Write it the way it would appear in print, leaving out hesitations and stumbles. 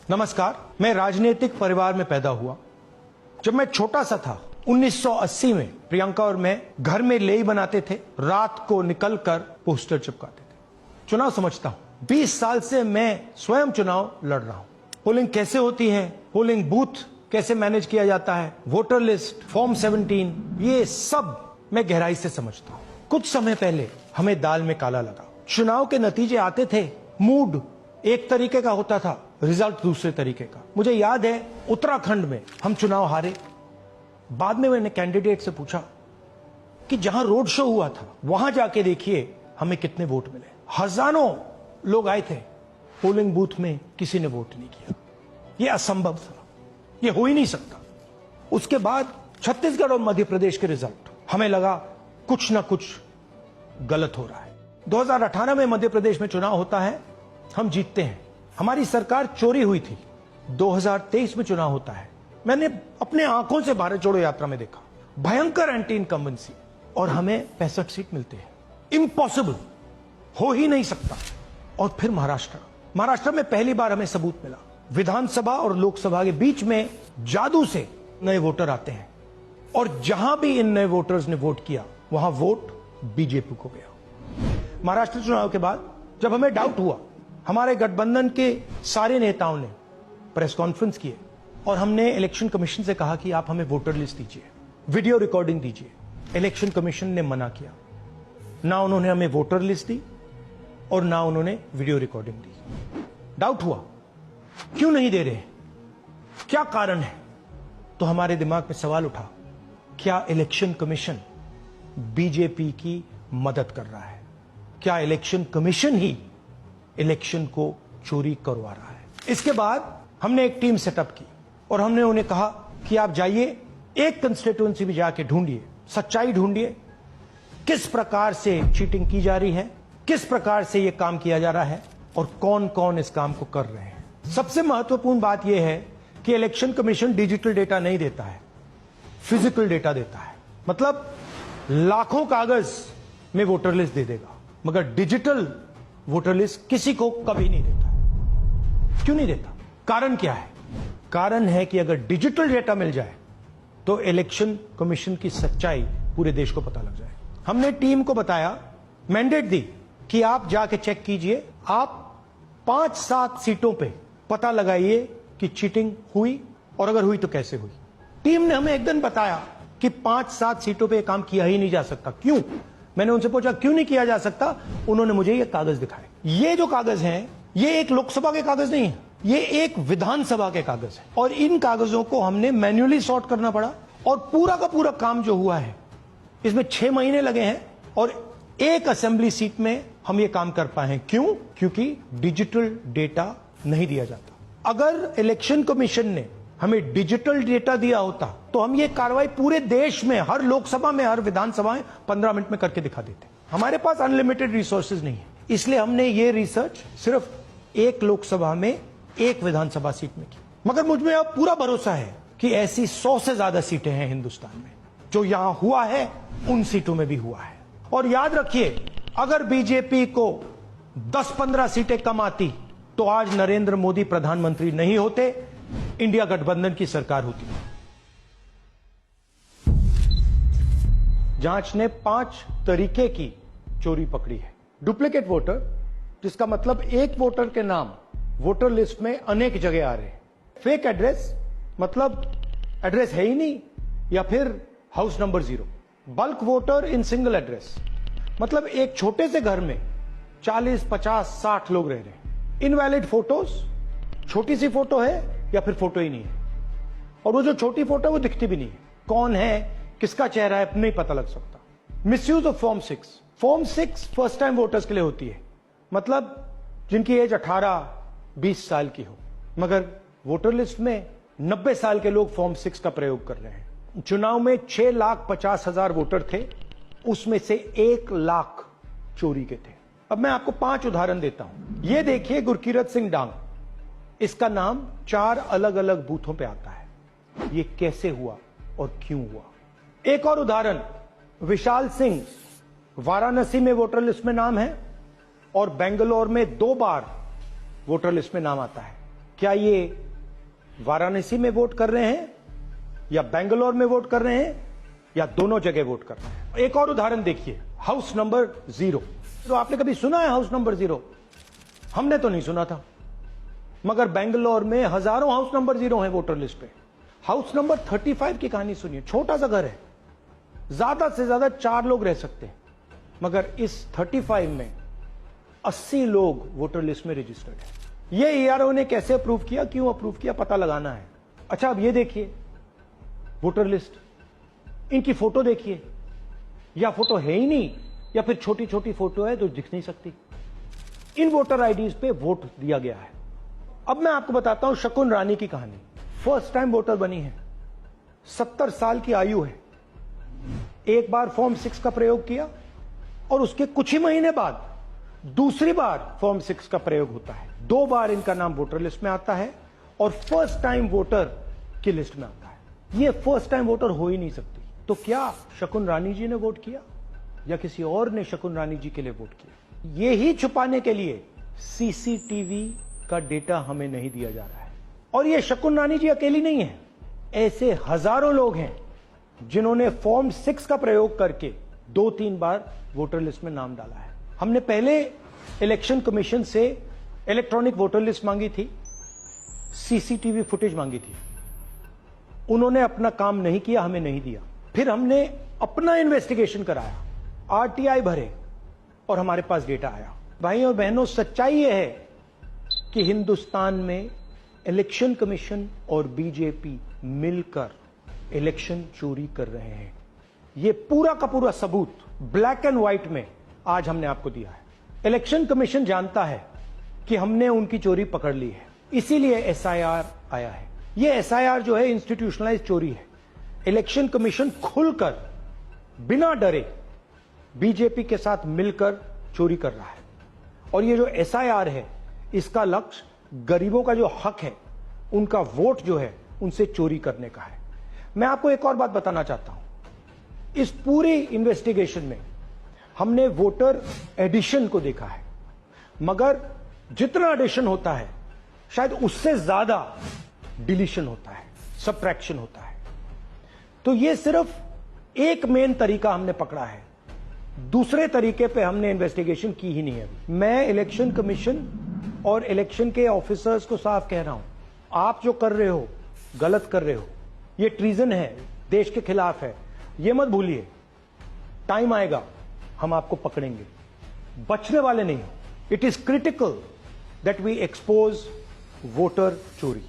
नमस्कार। मैं राजनीतिक परिवार में पैदा हुआ। जब मैं छोटा सा था 1980 में प्रियंका और मैं घर में लेई बनाते थे, रात को निकलकर पोस्टर चिपकाते थे। चुनाव समझता हूं। 20 साल से मैं स्वयं चुनाव लड़ रहा हूं। पोलिंग कैसे होती है, पोलिंग बूथ कैसे मैनेज किया जाता है, वोटर लिस्ट, फॉर्म 17, ये सब मैं गहराई से समझता हूं। कुछ समय पहले हमें दाल में काला लगा। चुनाव के नतीजे आते थे, मूड एक तरीके का होता था, रिजल्ट दूसरे तरीके का। मुझे याद है उत्तराखंड में हम चुनाव हारे। बाद में मैंने कैंडिडेट से पूछा कि जहां रोड शो हुआ था वहां जाके देखिए हमें कितने वोट मिले। हजारों लोग आए थे, पोलिंग बूथ में किसी ने वोट नहीं किया। यह असंभव था, यह हो ही नहीं सकता। उसके बाद छत्तीसगढ़ और मध्य प्रदेश के रिजल्ट, हमें लगा कुछ ना कुछ गलत हो रहा है। 2018 में मध्य प्रदेश में चुनाव होता है, हम जीतते हैं। हमारी सरकार चोरी हुई थी। 2023 में चुनाव होता है, मैंने अपने आंखों से भारत जोड़ो यात्रा में देखा, भयंकर एंटी इनकम्बेंसी, और हमें 65 सीट मिलते हैं। इम्पॉसिबल, हो ही नहीं सकता। और फिर महाराष्ट्र में पहली बार हमें सबूत मिला। विधानसभा और लोकसभा के बीच में जादू से नए वोटर आते हैं, और जहां भी इन नए वोटर्स ने वोट किया वहां वोट बीजेपी को गया। महाराष्ट्र चुनाव के बाद जब हमें डाउट हुआ, हमारे गठबंधन के सारे नेताओं ने प्रेस कॉन्फ्रेंस किए और हमने इलेक्शन कमीशन से कहा कि आप हमें वोटर लिस्ट दीजिए, वीडियो रिकॉर्डिंग दीजिए। इलेक्शन कमीशन ने मना किया। ना उन्होंने हमें वोटर लिस्ट दी और ना उन्होंने वीडियो रिकॉर्डिंग दी। डाउट हुआ, क्यों नहीं दे रहे, क्या कारण है? तो हमारे दिमाग में सवाल उठा, क्या इलेक्शन कमीशन बीजेपी की मदद कर रहा है? क्या इलेक्शन कमीशन ही इलेक्शन को चोरी करवा रहा है? इसके बाद हमने एक टीम सेटअप की और हमने उन्हें कहा कि आप जाइए, एक कंस्टिट्यूएंसी भी जाके ढूंढिए, सच्चाई ढूंढिए, किस प्रकार से चीटिंग की जा रही है, किस प्रकार से यह काम किया जा रहा है और कौन कौन इस काम को कर रहे हैं। सबसे महत्वपूर्ण बात यह है कि इलेक्शन कमीशन डिजिटल डेटा नहीं देता है, फिजिकल डेटा देता है। मतलब लाखों कागज में वोटर लिस्ट दे देगा, मगर डिजिटल वोटर लिस्ट किसी को कभी नहीं देता। क्यों नहीं देता? कारण क्या है? कारण है कि अगर डिजिटल डेटा मिल जाए तो इलेक्शन कमीशन की सच्चाई पूरे देश को पता लग जाए। हमने टीम को बताया, मैंडेट दी कि आप जाके चेक कीजिए, आप 5-7 सीटों पे पता लगाइए कि चीटिंग हुई, और अगर हुई तो कैसे हुई। टीम ने हमें एक दिन बताया कि 5-7 सीटों पे यह काम किया ही नहीं जा सकता। क्यों? मैंने उनसे पूछा क्यों नहीं किया जा सकता। उन्होंने मुझे ये कागज दिखाए। ये जो कागज हैं, ये एक लोकसभा के कागज नहीं है, ये एक विधानसभा के कागज है, और इन कागजों को हमने मैन्युअली सॉर्ट करना पड़ा। और पूरा का पूरा काम जो हुआ है, इसमें 6 महीने लगे हैं, और एक असेंबली सीट में हम ये काम कर पाए हैं। क्यों? क्योंकि डिजिटल डेटा नहीं दिया जाता। अगर इलेक्शन कमीशन ने हमें डिजिटल डेटा दिया होता तो हम ये कार्रवाई पूरे देश में, हर लोकसभा में, हर विधानसभा में 15 मिनट में करके दिखा देते। हमारे पास अनलिमिटेड रिसोर्सेज नहीं है, इसलिए हमने ये रिसर्च सिर्फ एक लोकसभा में, एक विधानसभा सीट में की। मगर मुझमें अब पूरा भरोसा है कि ऐसी 100 से ज्यादा सीटें हैं हिंदुस्तान में। जो यहां हुआ है उन सीटों में भी हुआ है। और याद रखिए, अगर बीजेपी को 10-15 सीटें कम आती तो आज नरेंद्र मोदी प्रधानमंत्री नहीं होते, इंडिया गठबंधन की सरकार होती। जांच ने 5 तरीके की चोरी पकड़ी है। डुप्लीकेट वोटर, जिसका मतलब एक वोटर के नाम वोटर लिस्ट में अनेक जगह आ रहे हैं। फेक एड्रेस, मतलब एड्रेस है ही नहीं, या फिर house number 0। Bulk voter in single address, मतलब एक छोटे से घर में 40, 50, 60 लोग रह रहे हैं। इनवैलिड फोटोज, छोटी सी फोटो है या फिर फोटो ही नहीं है, और वो जो छोटी फोटो है वो दिखती भी नहीं है। कौन है, किसका चेहरा है, नहीं पता लग सकता। Misuse of form 6। Form 6 first time voters के लिए होती है, मतलब जिनकी एज 18-20 साल की हो, मगर वोटर लिस्ट में 90 साल के लोग फॉर्म 6 का प्रयोग कर रहे हैं। चुनाव में 6,50,000 वोटर थे, उसमें से 1 लाख चोरी के थे। अब मैं आपको 5 उदाहरण देता हूं। यह देखिए, गुरकीरत सिंह डांग, इसका नाम 4 अलग अलग बूथों पे आता है। यह कैसे हुआ और क्यों हुआ? एक और उदाहरण, विशाल सिंह, वाराणसी में वोटर लिस्ट में नाम है और बेंगलोर में 2 बार वोटर लिस्ट में नाम आता है। क्या ये वाराणसी में वोट कर रहे हैं या बेंगलोर में वोट कर रहे हैं या दोनों जगह वोट कर रहे हैं? एक और उदाहरण देखिए, हाउस नंबर 0। तो आपने कभी सुना है हाउस नंबर 0? हमने तो नहीं सुना था, मगर बेंगलोर में हजारों हाउस नंबर 0 हैं वोटर लिस्ट पे। हाउस नंबर 35 की कहानी सुनिए। छोटा सा घर है, ज्यादा से ज्यादा 4 लोग रह सकते हैं, मगर इस 35 में 80 लोग वोटर लिस्ट में रजिस्टर्ड है। ये ईआरओ ने कैसे अप्रूव किया, क्यों अप्रूव किया, पता लगाना है। अच्छा, अब ये देखिए वोटर लिस्ट, इनकी फोटो देखिए, या फोटो है ही नहीं या फिर छोटी छोटी फोटो है तो दिख नहीं सकती। इन वोटर आईडीज पे वोट दिया गया है। अब मैं आपको बताता हूं शकुन रानी की कहानी। फर्स्ट टाइम वोटर बनी है, 70 साल की आयु है। एक बार फॉर्म 6 का प्रयोग किया और उसके कुछ ही महीने बाद दूसरी बार फॉर्म 6 का प्रयोग होता है। 2 बार इनका नाम वोटर लिस्ट में आता है और फर्स्ट टाइम वोटर की लिस्ट में आता है। ये फर्स्ट टाइम वोटर हो ही नहीं सकती। तो क्या शकुन रानी जी ने वोट किया या किसी और ने शकुन रानी जी के लिए वोट किया? ये ही छुपाने के लिए सीसीटीवी का डेटा हमें नहीं दिया जा रहा है। और ये शकुन रानी जी अकेली नहीं है, ऐसे हजारों लोग हैं जिन्होंने फॉर्म 6 का प्रयोग करके 2-3 बार वोटर लिस्ट में नाम डाला है। हमने पहले इलेक्शन कमीशन से इलेक्ट्रॉनिक वोटर लिस्ट मांगी थी, सीसीटीवी फुटेज मांगी थी। उन्होंने अपना काम नहीं किया, हमें नहीं दिया। फिर हमने अपना इन्वेस्टिगेशन कराया, आरटीआई भरे और हमारे पास डेटा आया। भाई और बहनों, सच्चाई यह है कि हिंदुस्तान में इलेक्शन कमीशन और बीजेपी मिलकर इलेक्शन चोरी कर रहे हैं। यह पूरा का पूरा सबूत ब्लैक एंड व्हाइट में आज हमने आपको दिया है। इलेक्शन कमीशन जानता है कि हमने उनकी चोरी पकड़ ली है, इसीलिए एसआईआर आया है। यह एसआईआर जो है इंस्टीट्यूशनलाइज चोरी है। इलेक्शन कमीशन खुलकर बिना डरे बीजेपी के साथ मिलकर चोरी कर रहा है। और ये जो एसआईआर है, इसका लक्ष्य गरीबों का जो हक है, उनका वोट जो है, उनसे चोरी करने का है। मैं आपको एक और बात बताना चाहता हूं। इस पूरी इन्वेस्टिगेशन में हमने वोटर एडिशन को देखा है, मगर जितना एडिशन होता है शायद उससे ज्यादा डिलीशन होता है, सब्ट्रैक्शन होता है। तो ये सिर्फ एक मेन तरीका हमने पकड़ा है, दूसरे तरीके पे हमने इन्वेस्टिगेशन की ही नहीं है। मैं इलेक्शन कमीशन और इलेक्शन के ऑफिसर्स को साफ कह रहा हूं, आप जो कर रहे हो गलत कर रहे हो, ये ट्रीजन है, देश के खिलाफ है। ये मत भूलिए, टाइम आएगा हम आपको पकड़ेंगे, बचने वाले नहीं हो। It is critical that we expose voter चोरी।